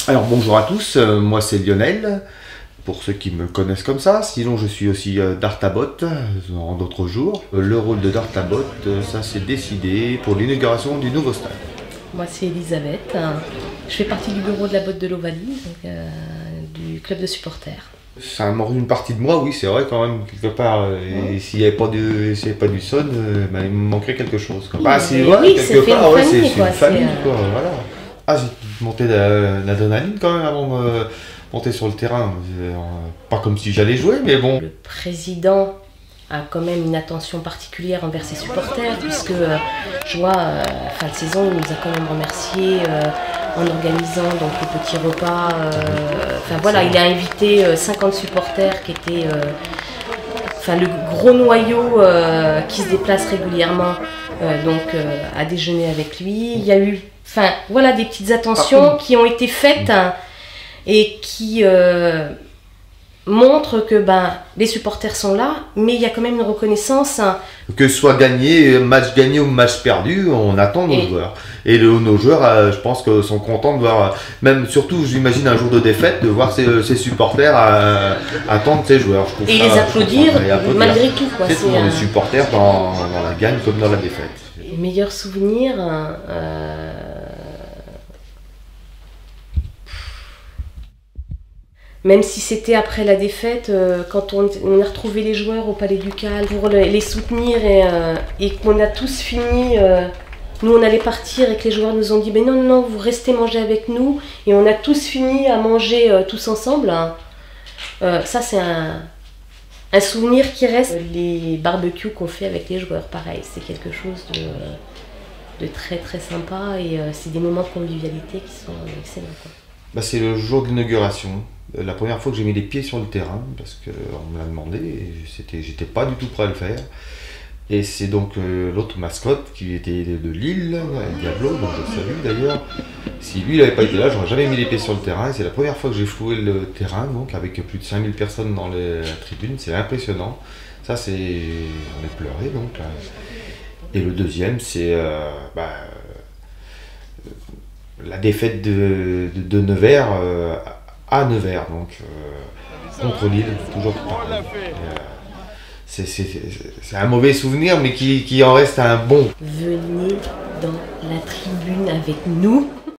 Alors bonjour à tous, moi c'est Lionel, pour ceux qui me connaissent comme ça. Sinon je suis aussi Dartabot en d'autres jours. Le rôle de Dartabot, ça s'est décidé pour l'inauguration du nouveau stade. Moi c'est Elisabeth, je fais partie du bureau de la botte de l'Ovalie, du club de supporters. Ça mord une partie de moi, oui, c'est vrai quand même, quelque part. Et s'il n'y avait pas du son, ben, il me manquerait quelque chose. Quoi. Oui, Bah, c'est oui, quelque part, ouais, c'est une famille, quoi, voilà. Ah, j'ai monté l'adrénaline quand même avant de monter sur le terrain. Pas comme si j'allais jouer, mais bon. Le président a quand même une attention particulière envers ses supporters, puisque je vois, fin de saison, il nous a quand même remercié en organisant donc le petit repas. Enfin voilà, il a invité 50 supporters qui étaient le gros noyau qui se déplace régulièrement à déjeuner avec lui. Il y a eu voilà, des petites attentions qui ont été faites et qui montrent que les supporters sont là, mais il y a quand même une reconnaissance. Que ce soit match gagné ou match perdu, on attend nos joueurs. Et nos joueurs, je pense que sont contents de voir, même surtout j'imagine un jour de défaite, de voir ses supporters attendre ses joueurs. Et les applaudir malgré tout. C'est tout, les supporters dans la gagne comme dans la défaite. Les meilleurs souvenirs, même si c'était après la défaite, quand on a retrouvé les joueurs au Palais Ducal pour les soutenir et qu'on a tous fini, nous on allait partir et que les joueurs nous ont dit mais non, non, vous restez manger avec nous, et on a tous fini à manger tous ensemble. Ça c'est un souvenir qui reste. Les barbecues qu'on fait avec les joueurs, pareil, c'est quelque chose de très très sympa, et c'est des moments de convivialité qui sont excellents, quoi. C'est le jour de l'inauguration, la première fois que j'ai mis les pieds sur le terrain, parce qu'on me l'a demandé, et j'étais pas du tout prêt à le faire. Et c'est donc l'autre mascotte qui était de Lille, Diablo, dont je salue d'ailleurs. Si lui il n'avait pas été là, j'aurais jamais mis les pieds sur le terrain. C'est la première fois que j'ai floué le terrain, donc avec plus de 5000 personnes dans la tribune, c'est impressionnant. Ça c'est... on a pleuré donc. Et le deuxième c'est la défaite de Nevers à Nevers, donc contre Lille, toujours pareil. C'est un mauvais souvenir, mais qui en reste un bon. Venez dans la tribune avec nous.